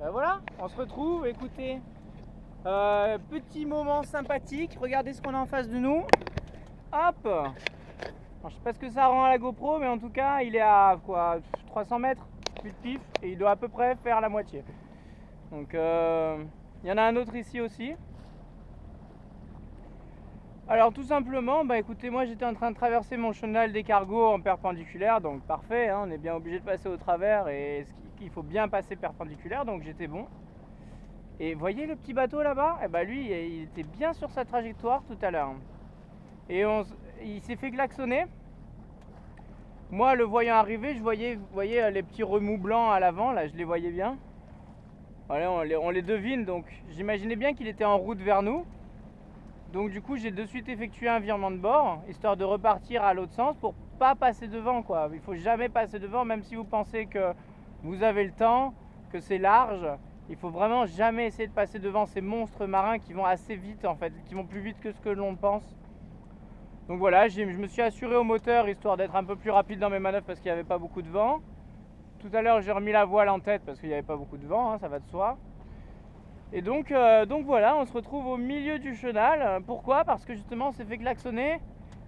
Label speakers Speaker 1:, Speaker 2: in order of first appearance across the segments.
Speaker 1: Ben voilà, on se retrouve, écoutez. Petit moment sympathique, regardez ce qu'on a en face de nous. Hop. Alors, je sais pas ce que ça rend à la GoPro, mais en tout cas, il est à quoi 300 mètres, plus de pif, et il doit à peu près faire la moitié. Donc, il y en a un autre ici aussi. Alors tout simplement, bah écoutez, moi j'étais en train de traverser mon chenal des cargos en perpendiculaire, donc parfait, hein, on est bien obligé de passer au travers et il faut bien passer perpendiculaire, donc j'étais bon. Et voyez le petit bateau là-bas? Et bah lui, il était bien sur sa trajectoire tout à l'heure. Et il s'est fait klaxonner. Moi, le voyant arriver, je voyais, vous voyez les petits remous blancs à l'avant, là, je les voyais bien. Voilà, on les devine, donc j'imaginais bien qu'il était en route vers nous. Donc du coup j'ai de suite effectué un virement de bord, histoire de repartir à l'autre sens pour pas passer devant quoi. Il faut jamais passer devant, même si vous pensez que vous avez le temps, que c'est large. Il faut vraiment jamais essayer de passer devant ces monstres marins qui vont assez vite en fait, qui vont plus vite que ce que l'on pense. Donc voilà, je me suis assuré au moteur histoire d'être un peu plus rapide dans mes manœuvres parce qu'il n'y avait pas beaucoup de vent. Tout à l'heure j'ai remis la voile en tête parce qu'il n'y avait pas beaucoup de vent, hein, ça va de soi. Et donc voilà, on se retrouve au milieu du chenal. Pourquoi? Parce que justement on s'est fait klaxonner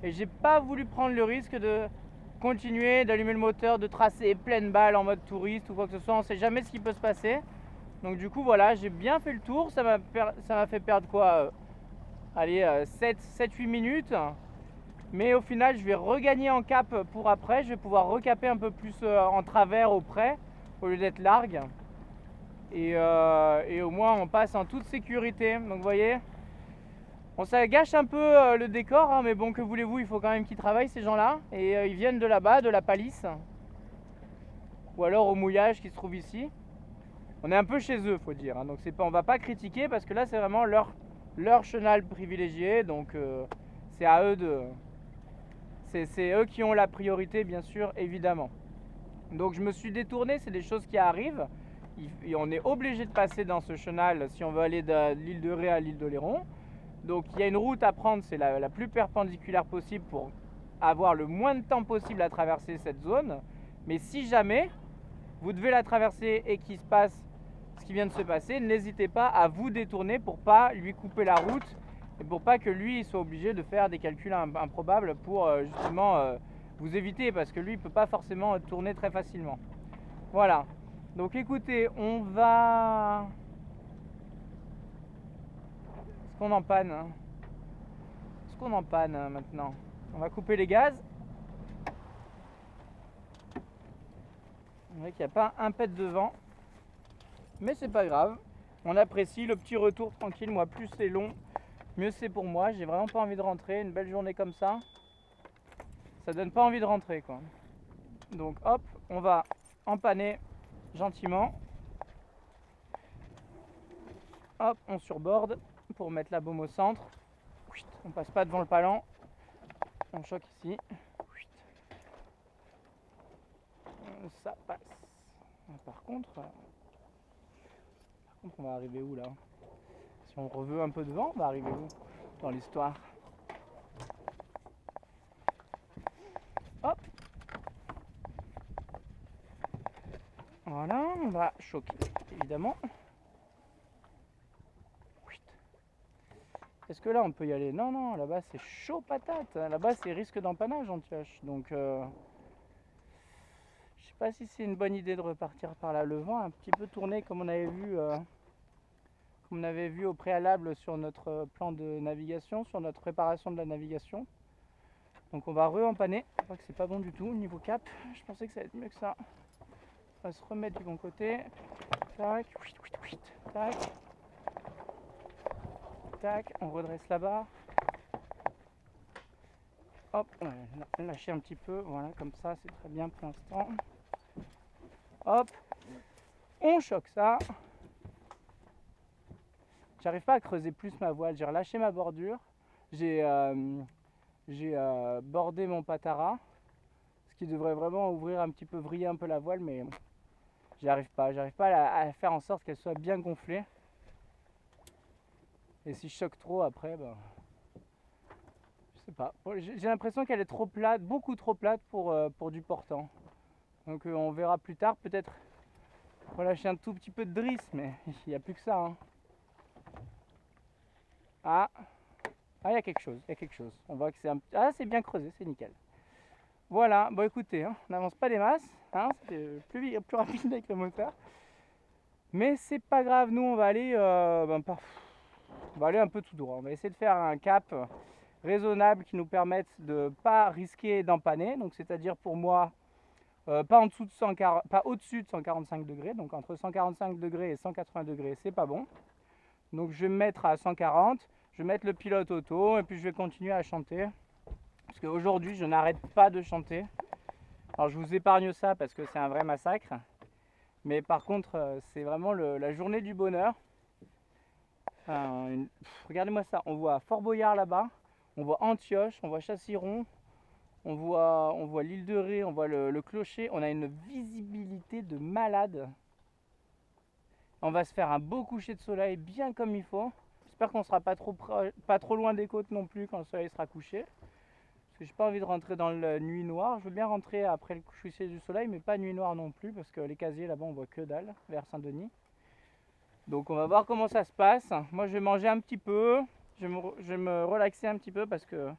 Speaker 1: et j'ai pas voulu prendre le risque de continuer, d'allumer le moteur, de tracer pleine balle en mode touriste ou quoi que ce soit. On sait jamais ce qui peut se passer. Donc du coup voilà, j'ai bien fait le tour. Ça m'a fait perdre quoi allez, 7-8 minutes. Mais au final je vais regagner en cap pour après. Je vais pouvoir recaper un peu plus en travers au près au lieu d'être largue. Et au moins on passe en toute sécurité. Donc vous voyez, ça gâche un peu le décor, hein, mais bon, que voulez-vous, il faut quand même qu'ils travaillent ces gens-là. Et ils viennent de là-bas, de la palisse, ou alors au mouillage qui se trouve ici. On est un peu chez eux, faut dire, hein, donc c'est pas, on va pas critiquer parce que là c'est vraiment leur chenal privilégié, donc c'est à eux de... C'est eux qui ont la priorité, bien sûr, évidemment. Donc je me suis détourné, c'est des choses qui arrivent. On est obligé de passer dans ce chenal si on veut aller de l'île de Ré à l'île d'Oléron. Donc il y a une route à prendre, c'est la plus perpendiculaire possible pour avoir le moins de temps possible à traverser cette zone. Mais si jamais vous devez la traverser et qu'il se passe ce qui vient de se passer, n'hésitez pas à vous détourner pour pas lui couper la route et pour pas que lui soit obligé de faire des calculs improbables pour justement vous éviter, parce que lui il peut pas forcément tourner très facilement. Voilà, donc écoutez, on va... Est-ce qu'on en panne? Est-ce qu'on en panne maintenant? On va couper les gaz. On voit qu'il n'y a pas un pet de vent, mais c'est pas grave. On apprécie le petit retour tranquille. Moi, plus c'est long, mieux c'est pour moi. J'ai vraiment pas envie de rentrer. Une belle journée comme ça donne pas envie de rentrer quoi. Donc hop, on va empanner gentiment. Hop, on surborde pour mettre la baume au centre. On passe pas devant le palan. On choque ici. Ça passe. Par contre, on va arriver où là? Si on reveut un peu de vent, on va arriver où dans l'histoire? Hop. Voilà, on va choquer, évidemment. Est-ce que là on peut y aller? Non, non, là-bas c'est chaud patate. Là-bas c'est risque d'empannage en pioche. Donc je sais pas si c'est une bonne idée de repartir par là. Le vent a un petit peu tourné comme on avait vu au préalable sur notre plan de navigation, sur notre préparation de la navigation. Donc on va re-empanner. Je crois que c'est pas bon du tout niveau cap. Je pensais que ça allait être mieux que ça. On va se remettre du bon côté. Tac, tac. Tac, on redresse la barre. Hop, lâcher un petit peu, voilà, comme ça, c'est très bien pour l'instant. Hop, on choque ça. J'arrive pas à creuser plus ma voile, j'ai relâché ma bordure. J'ai bordé mon patara, ce qui devrait vraiment ouvrir un petit peu, vriller un peu la voile, mais j'arrive pas à faire en sorte qu'elle soit bien gonflée. Et si je choque trop après, ben, je sais pas. J'ai l'impression qu'elle est trop plate, beaucoup trop plate pour du portant. Donc on verra plus tard, peut-être relâcher un tout petit peu de drisse, mais il n'y a plus que ça. Hein. Ah, il y a quelque chose, il y a quelque chose. On voit que c'est un... Ah, c'est bien creusé, c'est nickel. Voilà, bon écoutez, hein, on n'avance pas des masses, hein, c'est plus rapide avec le moteur. Mais c'est pas grave, nous on va aller, on va aller un peu tout droit. On va essayer de faire un cap raisonnable qui nous permette de ne pas risquer d'empanner. Donc c'est-à-dire pour moi, pas en dessous de 140, pas au-dessus de 145 degrés. Donc entre 145 degrés et 180 degrés, c'est pas bon. Donc je vais me mettre à 140, je vais mettre le pilote auto et puis je vais continuer à chanter. Parce qu'aujourd'hui, je n'arrête pas de chanter. Alors je vous épargne ça parce que c'est un vrai massacre. Mais par contre, c'est vraiment la journée du bonheur. Regardez-moi ça, on voit Fort Boyard là-bas, on voit Antioche, on voit Chassiron, on voit l'île de Ré, on voit le clocher. On a une visibilité de malade. On va se faire un beau coucher de soleil bien comme il faut. J'espère qu'on sera pas trop loin des côtes non plus quand le soleil sera couché. Parce que j'ai pas envie de rentrer dans la nuit noire. Je veux bien rentrer après le coucher du soleil, mais pas nuit noire non plus, parce que les casiers là-bas on voit que dalle, vers Saint-Denis. Donc on va voir comment ça se passe. Moi je vais manger un petit peu, je vais me relaxer un petit peu, parce que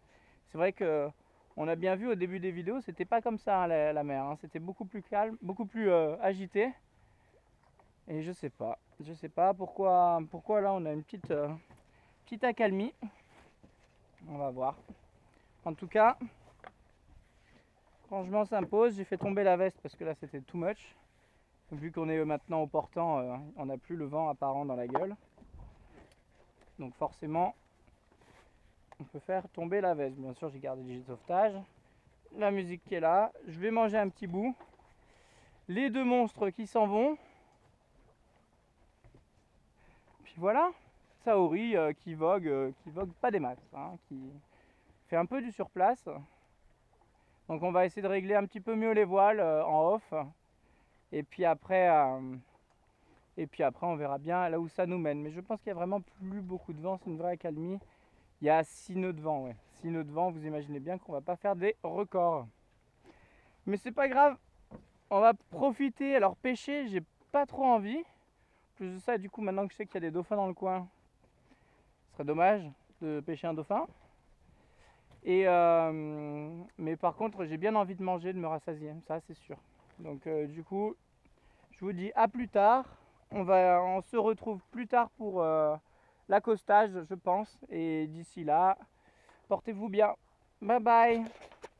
Speaker 1: c'est vrai que on a bien vu au début des vidéos, c'était pas comme ça hein, la mer, hein. C'était beaucoup plus calme, beaucoup plus agité. Et je sais pas pourquoi là on a une petite accalmie. On va voir. En tout cas, rangement s'impose. J'ai fait tomber la veste parce que là c'était too much. Vu qu'on est maintenant au portant, on n'a plus le vent apparent dans la gueule. Donc forcément, on peut faire tomber la veste. Bien sûr, j'ai gardé le gilet de sauvetage. La musique qui est là. Je vais manger un petit bout. Les deux monstres qui s'en vont. Puis voilà, Saori qui vogue pas des masses, hein, qui fait un peu du surplace. Donc on va essayer de régler un petit peu mieux les voiles en off. Et puis après, on verra bien là où ça nous mène. Mais je pense qu'il n'y a vraiment plus beaucoup de vent, c'est une vraie accalmie. Il y a 6 nœuds de vent, ouais. 6 nœuds de vent, vous imaginez bien qu'on va pas faire des records. Mais c'est pas grave, on va profiter. Alors pêcher, j'ai pas trop envie. Plus de ça, du coup, maintenant que je sais qu'il y a des dauphins dans le coin, ce serait dommage de pêcher un dauphin. Mais par contre, j'ai bien envie de manger, de me rassasier, ça c'est sûr. Donc du coup, je vous dis à plus tard. On se retrouve plus tard pour l'accostage, je pense. Et d'ici là, portez-vous bien. Bye bye.